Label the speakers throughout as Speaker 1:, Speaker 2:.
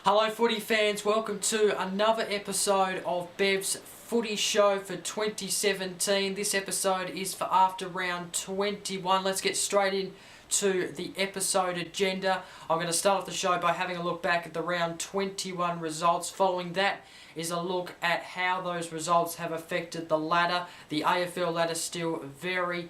Speaker 1: Hello footy fans, welcome to another episode of Bev's Footy Show for 2017. This episode is for after round 21. Let's get straight into the episode agenda. I'm going to start off the show by having a look back at the round 21 results. Following that is a look at how those results have affected the ladder. The AFL ladder still very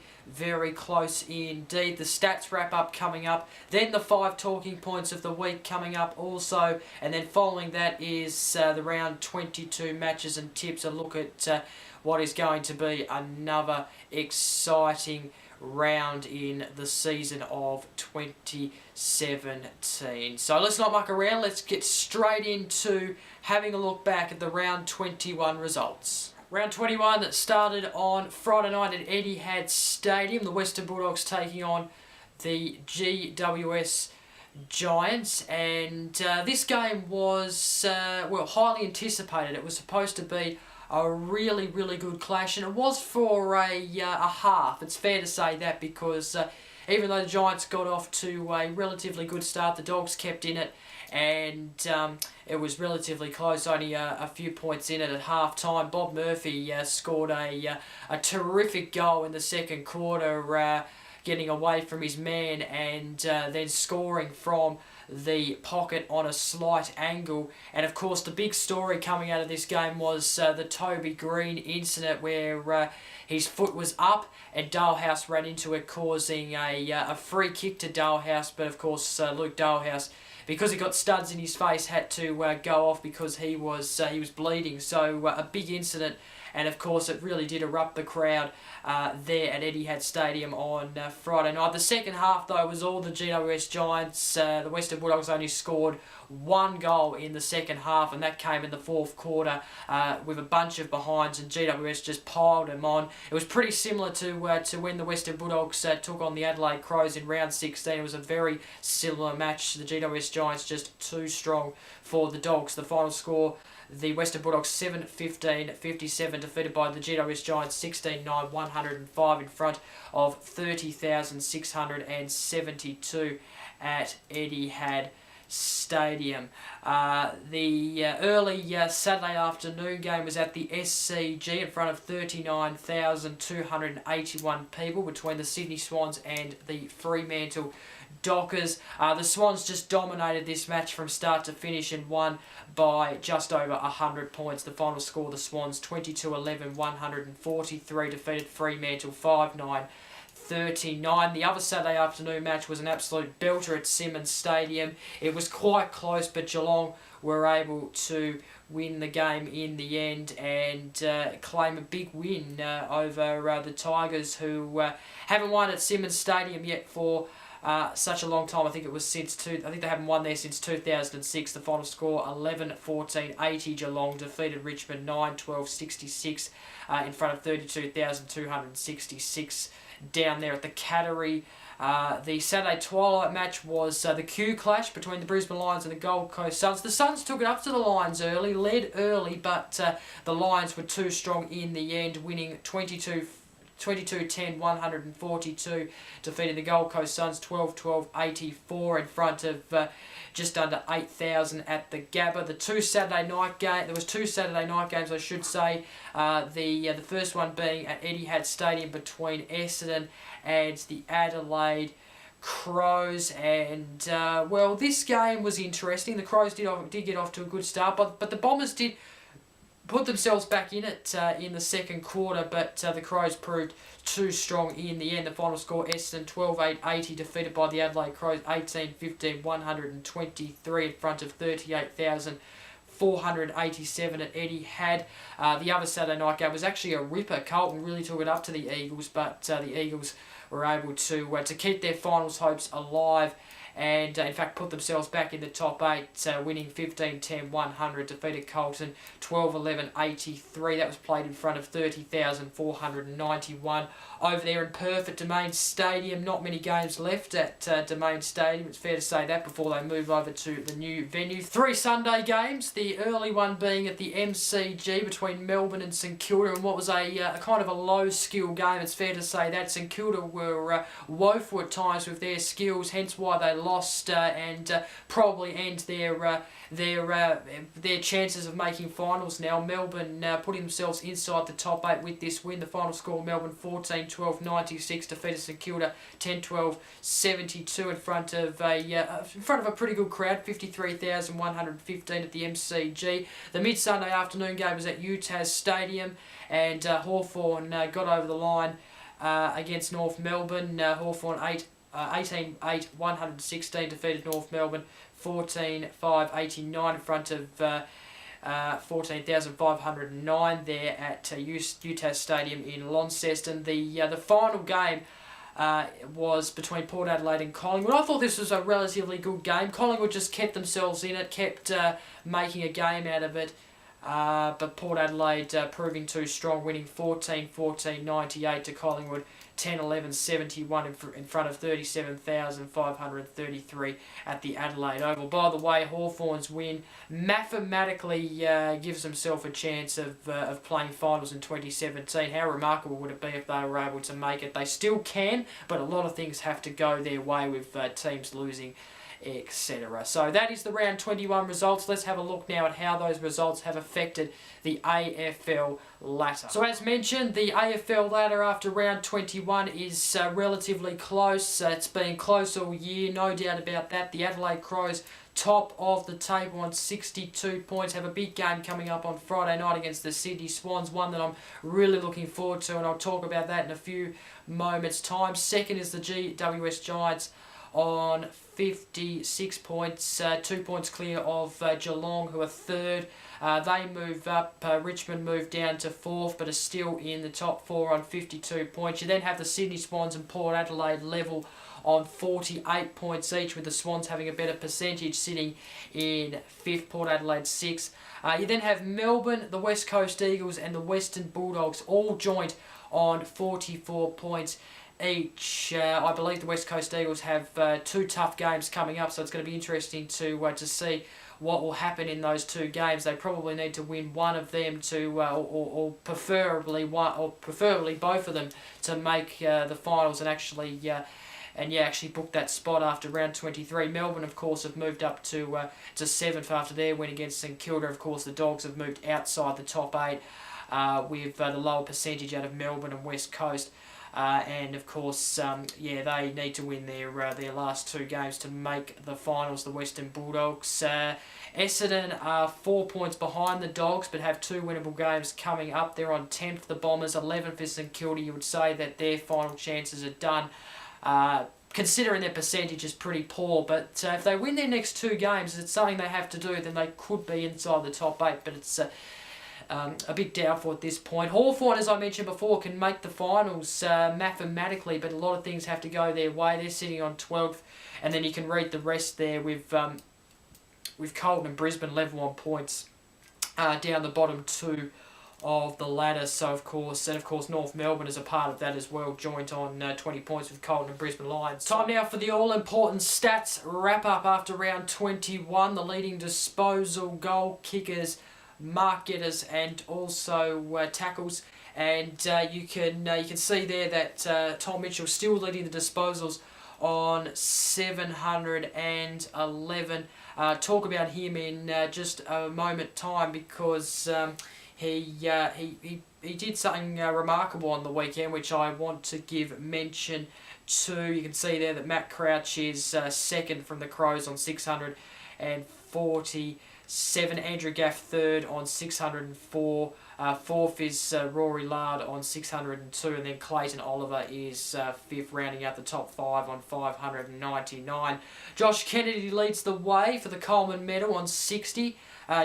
Speaker 1: close indeed. The stats wrap up coming up, then the 5 talking points of the week coming up also, and then following that is the round 22 matches and tips, a look at what is going to be another exciting round in the season of 2017. So let's not muck around, let's get straight into having a look back at the round 21 results. Round 21 that started on Friday night at Etihad Stadium. The Western Bulldogs taking on the GWS Giants, and this game was highly anticipated. It was supposed to be a really good clash, and it was for a half. It's fair to say that, because even though the Giants got off to a relatively good start, the Dogs kept in it, and it was relatively close, only a few points in it at half time. Bob Murphy scored a terrific goal in the second quarter, getting away from his man and then scoring from the pocket on a slight angle. And of course the big story coming out of this game was the Toby Green incident, where his foot was up and Dalehouse ran into it, causing a free kick to Dalehouse. But of course Luke Dalehouse, because he got studs in his face, had to go off because he was bleeding. So a big incident, and of course it really did erupt the crowd there at Etihad Stadium on Friday night. The second half though was all the GWS Giants. The Western Bulldogs only scored one goal in the second half, and that came in the fourth quarter with a bunch of behinds, and GWS just piled them on. It was pretty similar to when the Western Bulldogs took on the Adelaide Crows in round 16. It was a very similar match. The GWS Giants just too strong for the Dogs. The final score, the Western Bulldogs 7-15-57, defeated by the GWS Giants 16-9-105 in front of 30,672 at Etihad Stadium. The early Saturday afternoon game was at the SCG in front of 39,281 people, between the Sydney Swans and the Fremantle Dockers. The Swans just dominated this match from start to finish and won by just over 100 points. The final score, the Swans 22-11-143, defeated Fremantle 5-9-39. The other Saturday afternoon match was an absolute belter at Simmons Stadium. It was quite close, but Geelong were able to win the game in the end and claim a big win over the Tigers, who haven't won at Simmons Stadium yet for such a long time. I think it was I think they haven't won there since 2006. The final score 11-14-80. Geelong defeated Richmond 9-12-66 in front of 32,266 down there at the Cattery. The Saturday twilight match was the Q clash between the Brisbane Lions and the Gold Coast Suns. The Suns took it up to the Lions early, led early, but the Lions were too strong in the end, winning 22-10-142, defeating the Gold Coast Suns 12-12-84 in front of just under 8,000 at the Gabba. There was two Saturday night games, I should say. The first one being at Etihad Stadium between Essendon and the Adelaide Crows, and this game was interesting. The Crows did get off to a good start, but the Bombers did put themselves back in it in the second quarter, but the Crows proved too strong in the end. The final score, Essendon 12-8-80, defeated by the Adelaide Crows 18-15-123 in front of 38,487 at Etihad. The other Saturday night game was actually a ripper. Carlton really took it up to the Eagles, but the Eagles were able to keep their finals hopes alive and in fact put themselves back in the top 8, winning 15-10-100, defeated Carlton 12-11-83. That was played in front of 30,491 over there in Perth at Domain Stadium. Not many games left at Domain Stadium, it's fair to say that, before they move over to the new venue. 3 Sunday games, the early one being at the MCG between Melbourne and St Kilda, and what was a kind of a low-skill game, it's fair to say that. St Kilda were woeful at times with their skills, hence why they lost and probably end their chances of making finals now. Melbourne putting themselves inside the top 8 with this win. The final score: Melbourne 14-12-96, defeated St Kilda 10-12-72 in front of a pretty good crowd, 53,115 at the MCG. The mid-Sunday afternoon game was at UTAS Stadium, and Hawthorn got over the line against North Melbourne. Hawthorn 18-8-116 defeated North Melbourne 14-5-89 in front of 14,509 there at UTAS Stadium in Launceston. The final game was between Port Adelaide and Collingwood. I thought this was a relatively good game. Collingwood just kept themselves in it, kept making a game out of it. But Port Adelaide proving too strong, winning 14-14-98 to Collingwood 10-11-71 in front of 37,533 at the Adelaide Oval. By the way, Hawthorn's win mathematically gives themselves a chance of playing finals in 2017. How remarkable would it be if they were able to make it? They still can, but a lot of things have to go their way with teams losing, etc. So that is the round 21 results. Let's have a look now at how those results have affected the AFL Ladder. So as mentioned, the AFL Ladder after round 21 is relatively close. It's been close all year, no doubt about that. The Adelaide Crows top of the table on 62 points. Have a big game coming up on Friday night against the Sydney Swans, one that I'm really looking forward to, and I'll talk about that in a few moments' time. Second is the GWS Giants on 56 points, 2 points clear of Geelong, who are third. They move up. Richmond moved down to fourth, but are still in the top 4 on 52 points. You then have the Sydney Swans and Port Adelaide level on 48 points each, with the Swans having a better percentage, sitting in fifth, Port Adelaide sixth. You then have Melbourne, the West Coast Eagles and the Western Bulldogs all joint on 44 points each. I believe the West Coast Eagles have 2 tough games coming up, so it's going to be interesting to see what will happen in those 2 games. They probably need to win one of them to, or preferably both of them, to make the finals and actually book that spot after round 23. Melbourne, of course, have moved up to 7th after their win against St Kilda. Of course, the Dogs have moved outside the top 8 with the lower percentage out of Melbourne and West Coast. And of course, they need to win their last 2 games to make the finals. The Western Bulldogs, Essendon are 4 points behind the Dogs, but have 2 winnable games coming up. They're on 10th. The Bombers 11th is St Kilda. You would say that their final chances are done, considering their percentage is pretty poor. But if they win their next 2 games, it's something they have to do. Then they could be inside the top 8. But it's a big doubtful at this point. Hawthorn, as I mentioned before, can make the finals mathematically, but a lot of things have to go their way. They're sitting on 12th, and then you can read the rest there with Carlton and Brisbane level on points down the bottom 2 of the ladder. So of course North Melbourne is a part of that as well, joint on 20 points with Carlton and Brisbane Lions. Time now for the all-important stats wrap-up after round 21. The leading disposal, goal kickers, mark getters and also tackles, and you can see there that Tom Mitchell still leading the disposals on 711. Talk about him in just a moment time, because he did something remarkable on the weekend, which I want to give mention to. You can see there that Matt Crouch is second from the Crows on 647. Andrew Gaff third on 604. Fourth is Rory Lard on 602, and then Clayton Oliver is fifth, rounding out the top 5 on 599. Josh Kennedy leads the way for the Coleman medal on 60.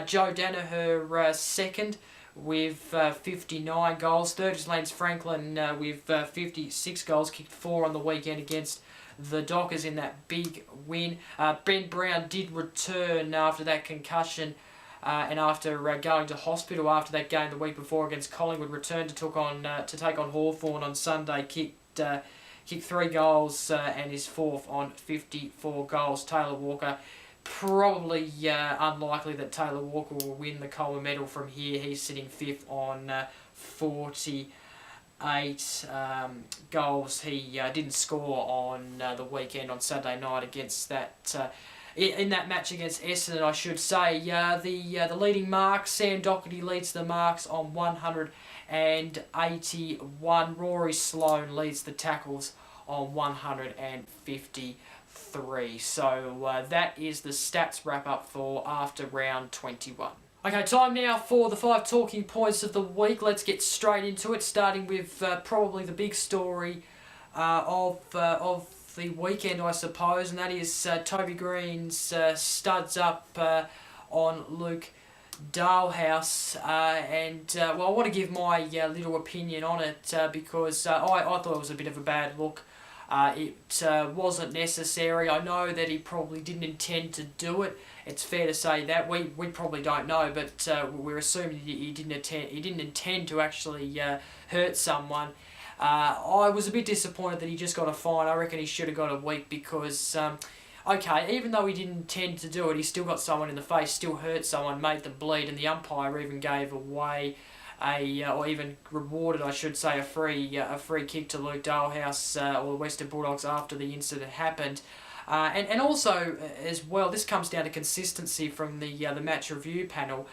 Speaker 1: Joe Danaher second with 59 goals. Third is Lance Franklin with 56 goals, kicked 4 on the weekend against the Dockers in that big win. Ben Brown did return after that concussion and after going to hospital after that game the week before against Collingwood. Returned to take on Hawthorn on Sunday. Kicked 3 goals and is fourth on 54 goals. Taylor Walker, probably unlikely that Taylor Walker will win the Coleman medal from here. He's sitting fifth on 48 goals. He didn't score on the weekend on Saturday night against that in that match against Essendon, I should say. The leading marks, Sam Docherty leads the marks on 181. Rory Sloane leads the tackles on 153. So that is the stats wrap up for after round 21. Okay, time now for the 5 talking points of the week. Let's get straight into it, starting with probably the big story of the weekend, I suppose, and that is Toby Green's studs up on Luke Dalhouse, well, I want to give my little opinion on it because I thought it was a bit of a bad look. It wasn't necessary. I know that he probably didn't intend to do it. It's fair to say that. We probably don't know, but we're assuming he didn't intend to actually hurt someone. I was a bit disappointed that he just got a fine. I reckon he should have got a week because, okay, even though he didn't intend to do it, he still got someone in the face, still hurt someone, made them bleed, and the umpire even gave away or even rewarded, I should say, a free kick to Luke Dalhouse or the Western Bulldogs after the incident happened. And also, as well, this comes down to consistency from the match review panel.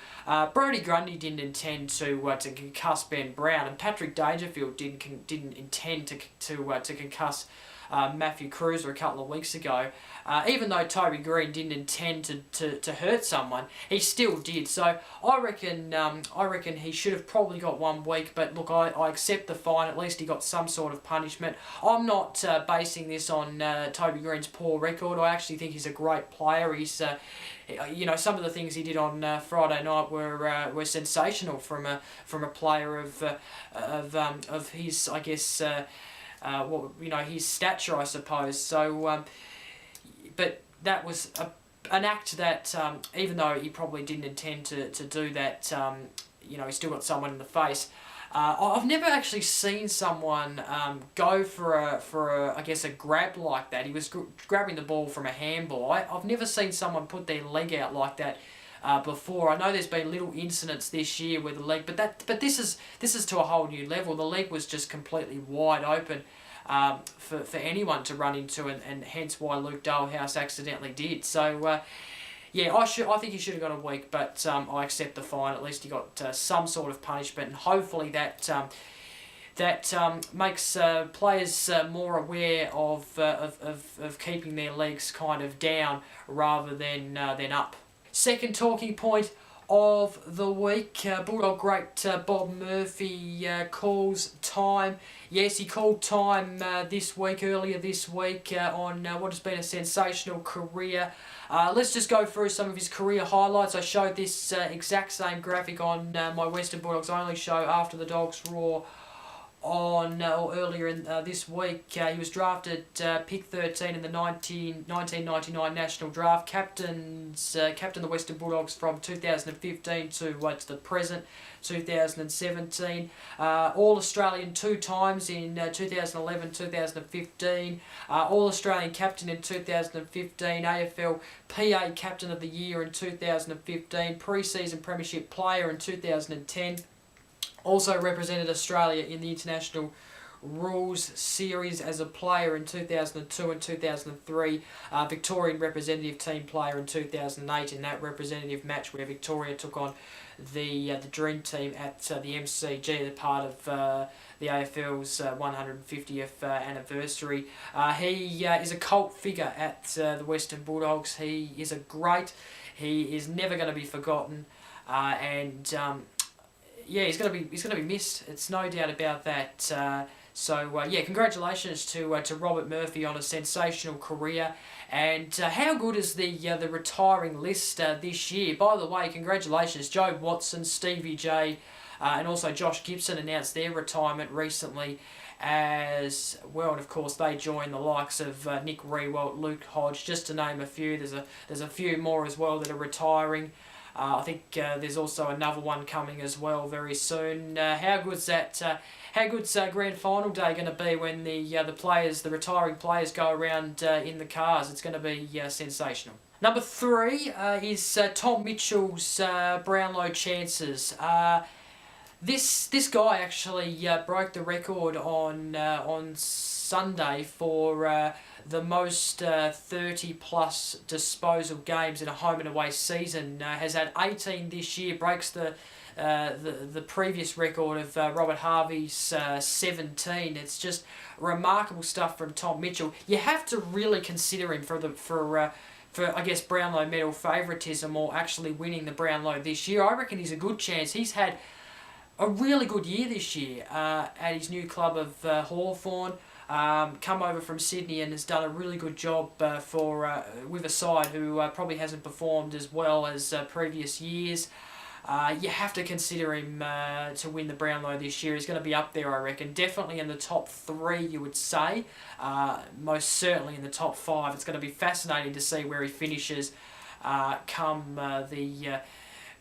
Speaker 1: Brodie Grundy didn't intend to concuss Ben Brown, and Patrick Dangerfield didn't intend to concuss Matthew Cruiser a couple of weeks ago. Even though Toby Green didn't intend to hurt someone, he still did. So I reckon he should have probably got 1 week. But look, I accept the fine. At least he got some sort of punishment. I'm not basing this on Toby Green's poor record. I actually think he's a great player. He's some of the things he did on Friday night were sensational from a player of his, I guess. His stature, I suppose. So, but that was an act that, even though he probably didn't intend to do that, he still got someone in the face. I've never actually seen someone go for a grab like that. He was grabbing the ball from a handball. I've never seen someone put their leg out like that before. I know there's been little incidents this year with the leg, but this is to a whole new level. The leg was just completely wide open for anyone to run into, and hence why Luke Dalhouse accidentally did. So I think he should have got a week, but I accept the fine. At least he got some sort of punishment, and hopefully that makes players more aware of keeping their legs kind of down rather than up. Second talking point of the week, Bulldog great Bob Murphy calls time. Yes, he called time earlier this week on what has been a sensational career. Let's just go through some of his career highlights. I showed this exact same graphic on my Western Bulldogs Only show after the Dogs Roar earlier in this week. He was drafted pick 13 in the 1999 National Draft. Captained the Western Bulldogs from 2015 to the present, 2017. All-Australian 2 times in 2011, 2015. All-Australian captain in 2015. AFL PA Captain of the Year in 2015. Pre-season Premiership Player in 2010. Also represented Australia in the International Rules Series as a player in 2002 and 2003. Victorian representative team player in 2008 in that representative match where Victoria took on the Dream Team at the MCG as part of the AFL's 150th anniversary. He is a cult figure at the Western Bulldogs. He is he is never going to be forgotten, he's going to be missed. It's no doubt about that. Congratulations to Robert Murphy on a sensational career. And how good is the retiring list this year? By the way, congratulations, Joe Watson, Stevie J, and also Josh Gibson announced their retirement recently. as well. And of course, they join the likes of Nick Riewoldt, Luke Hodge, just to name a few. There's a few more as well that are retiring. I think there's also another one coming as well very soon. How good's that? How good's grand final day going to be when the retiring players go around in the cars? It's going to be sensational. Number 3 is Tom Mitchell's Brownlow chances. This guy actually broke the record on Sunday for the most 30 plus disposal games in a home and away season. Has had 18 this year, breaks the previous record of Robert Harvey's 17. It's just remarkable stuff from Tom Mitchell. You have to really consider him for I guess Brownlow medal favouritism, or actually winning the Brownlow this year. I reckon he's a good chance. He's had a really good year this year at his new club of Hawthorn. Come over from Sydney and has done a really good job with a side who probably hasn't performed as well as previous years. You have to consider him to win the Brownlow this year. He's going to be up there, I reckon. Definitely in the top 3, you would say. Most certainly in the top 5. It's going to be fascinating to see where he finishes come the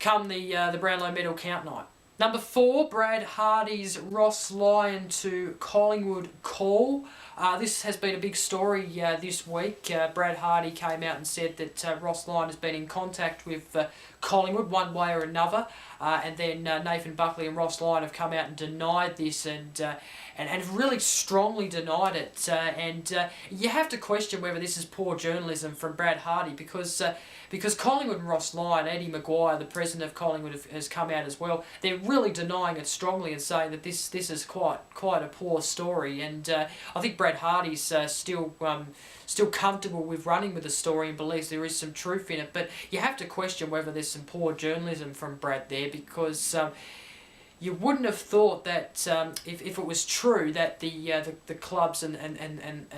Speaker 1: Brownlow medal count night. Number 4, Brad Hardy's Ross Lyon to Collingwood call. This has been a big story this week. Brad Hardy came out and said that Ross Lyon has been in contact with Collingwood one way or another, and then Nathan Buckley and Ross Lyon have come out and denied this and have really strongly denied it. And you have to question whether this is poor journalism from Brad Hardy, because Collingwood and Ross Lyon, Eddie Maguire, the president of Collingwood, has come out as well. They're really denying it strongly and saying that this is quite a poor story. And I think Brad Hardy's still comfortable with running with the story and believes there is some truth in it. But you have to question whether there's some poor journalism from Brad there, because you wouldn't have thought that if it was true that the clubs and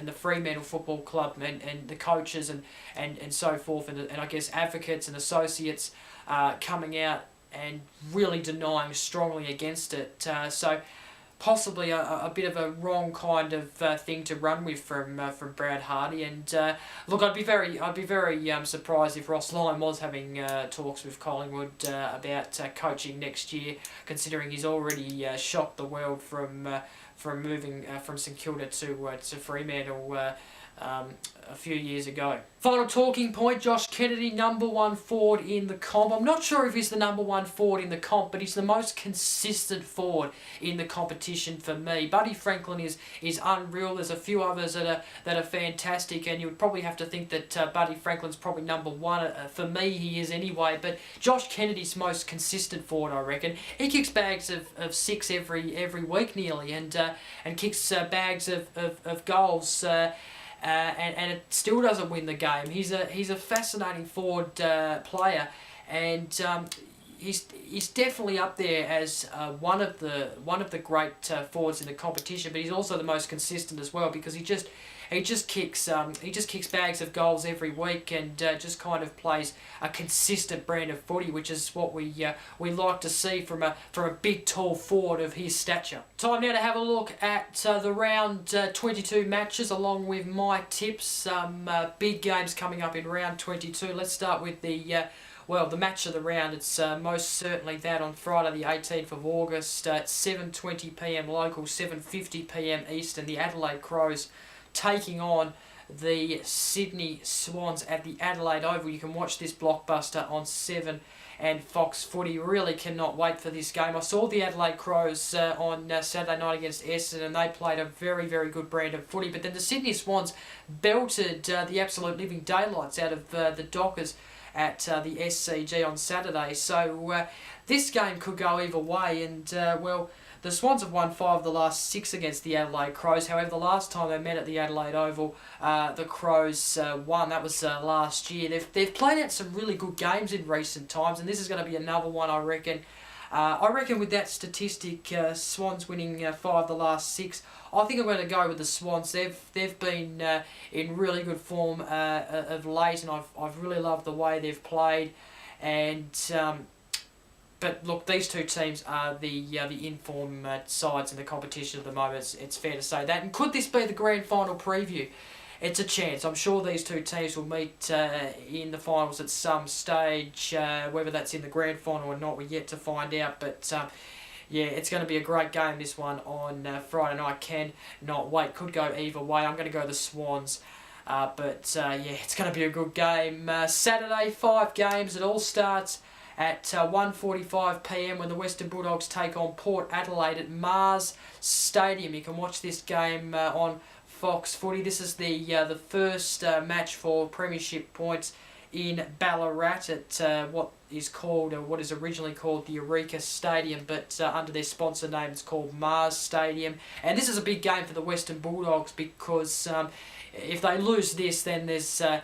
Speaker 1: the Fremantle Football Club and the coaches and so forth and I guess advocates and associates coming out and really denying strongly against it. So possibly a bit of a wrong kind of thing to run with from Brad Hardy. And look, I'd be very surprised if Ross Lyon was having talks with Collingwood about coaching next year, considering he's already shocked the world from moving from St Kilda to Fremantle a few years ago. Final talking point, Josh Kennedy, number 1 forward in the comp. I'm not sure if he's the number 1 forward in the comp, but he's the most consistent forward in the competition for me. Buddy Franklin is unreal. There's a few others that are fantastic, and you would probably have to think that Buddy Franklin's probably number 1. For me, he is anyway, but Josh Kennedy's most consistent forward, I reckon. He kicks bags of 6 every week nearly, and kicks bags of goals. And it still doesn't win the game. He's a fascinating forward player, and he's definitely up there as one of the great forwards in the competition. But he's also the most consistent as well, because he just kicks bags of goals every week, and just kind of plays a consistent brand of footy, which is what we like to see from a big tall forward of his stature. Time now to have a look at the round 22 matches along with my tips. Some big games coming up in round 22. Let's start with the match of the round. It's most certainly that on Friday the 18th of August at 7:20 p.m. local, 7:50 p.m. Eastern. The Adelaide Crows taking on the Sydney Swans at the Adelaide Oval. You can watch this blockbuster on 7 and Fox Footy. Really cannot wait for this game. I saw the Adelaide Crows on Saturday night against Essendon, and they played a very, very good brand of footy. But then the Sydney Swans belted the absolute living daylights out of the Dockers at the SCG on Saturday. So this game could go either way, and the Swans have won 5 of the last 6 against the Adelaide Crows. However, the last time they met at the Adelaide Oval, the Crows won. That was last year. They've played out some really good games in recent times, and this is going to be another one, I reckon. I reckon with that statistic, Swans winning 5 of the last 6, I think I'm going to go with the Swans. They've been in really good form of late, and I've really loved the way they've played, and But look, these two teams are the inform sides in the competition at the moment. It's fair to say that. And could this be the grand final preview? It's a chance. I'm sure these two teams will meet in the finals at some stage. Whether that's in the grand final or not, we're yet to find out. But yeah, it's going to be a great game, this one, on Friday night. Cannot wait. Could go either way. I'm going to go the Swans. Yeah, it's going to be a good game. Saturday, 5 games. It all starts at 1:45 p.m. when the Western Bulldogs take on Port Adelaide at Mars Stadium. You can watch this game on Fox Footy. This is the first match for premiership points in Ballarat at what is originally called the Eureka Stadium, but under their sponsor name it's called Mars Stadium. And this is a big game for the Western Bulldogs because if they lose this, then there's a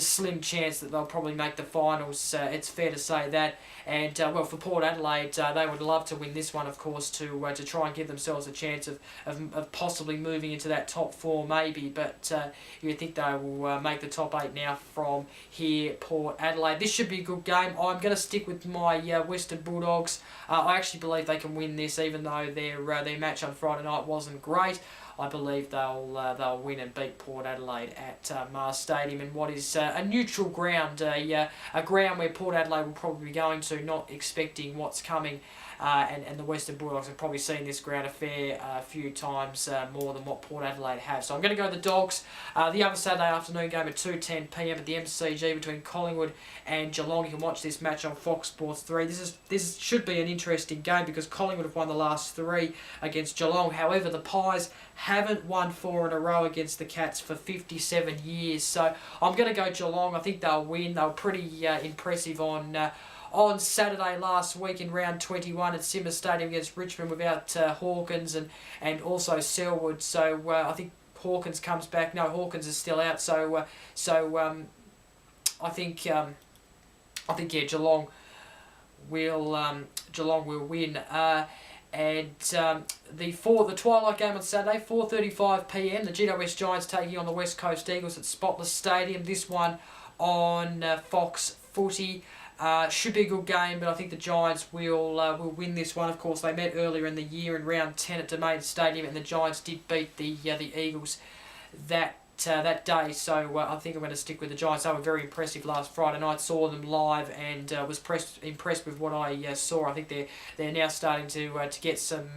Speaker 1: slim chance that they'll probably make the finals. It's fair to say that. And well, for Port Adelaide, they would love to win this one, of course, to try and give themselves a chance of possibly moving into that top 4, maybe. But you think they will make the top 8 now from here, Port Adelaide. This should be a good game. I'm going to stick with my Western Bulldogs. I actually believe they can win this, even though their match on Friday night wasn't great. I believe they'll win and beat Port Adelaide at Mars Stadium in what is a neutral ground, a ground where Port Adelaide will probably be going to, not expecting what's coming. And the Western Bulldogs have probably seen this ground a fair few times more than what Port Adelaide have. So I'm going to go the Dogs. The other Saturday afternoon game at 2:10 p.m. at the MCG between Collingwood and Geelong. You can watch this match on Fox Sports 3. This should be an interesting game because Collingwood have won the last 3 against Geelong. However, the Pies haven't won 4 in a row against the Cats for 57 years. So I'm going to go Geelong. I think they'll win. They were pretty impressive on Saturday last week in round 21 at Simmers Stadium against Richmond without Hawkins and also Selwood. So I think Hawkins comes back. No, Hawkins is still out. So I think Geelong will win. And the twilight game on Saturday, 4:35 p.m. The GWS Giants taking on the West Coast Eagles at Spotless Stadium. This one on Fox Footy. Should be a good game, but I think the Giants will win this one. Of course, they met earlier in the year in round 10 at Domain Stadium, and the Giants did beat the Eagles that day. So I think I'm going to stick with the Giants. They were very impressive last Friday night. Saw them live and was impressed with what I saw. I think they're now starting to get some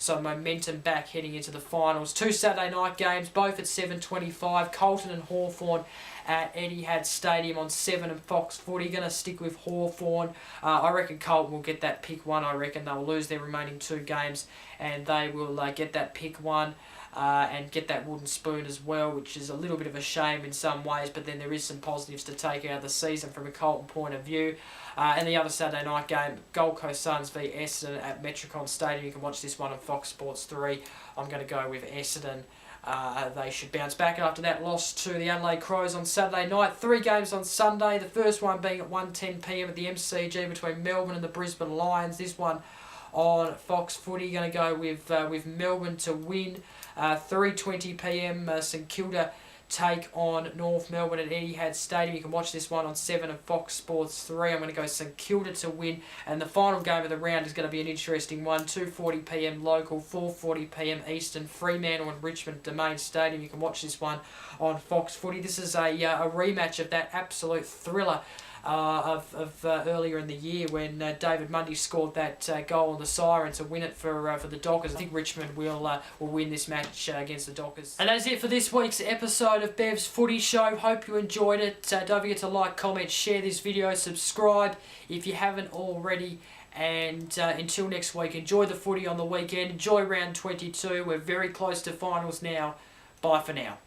Speaker 1: momentum back heading into the finals. 2 Saturday night games, both at 7:25. Carlton and Hawthorn at Etihad Stadium on 7 and Fox Footy. Going to stick with Hawthorn. I reckon Carlton will get that pick 1. I reckon they'll lose their remaining 2 games and they will get that pick 1. And get that wooden spoon as well, which is a little bit of a shame in some ways, but then there is some positives to take out of the season from a Carlton point of view. And the other Saturday night game, Gold Coast Suns v Essendon at Metricon Stadium. You can watch this one on Fox Sports 3. I'm going to go with Essendon. They should bounce back after that loss to the Adelaide Crows on Saturday night. 3 games on Sunday, the first one being at 1:10 p.m. at the MCG between Melbourne and the Brisbane Lions. This one on Fox Footy. Going to go with Melbourne to win. 3:20 p.m. St Kilda take on North Melbourne at Etihad Stadium. You can watch this one on 7 and Fox Sports 3. I'm going to go St Kilda to win. And the final game of the round is going to be an interesting one. 2:40 p.m. local, 4:40 p.m. Eastern. Fremantle and Richmond Domain Stadium. You can watch this one on Fox Footy. This is a rematch of that absolute thriller of earlier in the year when David Mundy scored that goal on the siren to win it for the Dockers. I think Richmond will win this match against the Dockers. And that's it for this week's episode of Bev's Footy Show. Hope you enjoyed it. Don't forget to like, comment, share this video, subscribe if you haven't already. And until next week, enjoy the footy on the weekend. Enjoy round 22. We're very close to finals now. Bye for now.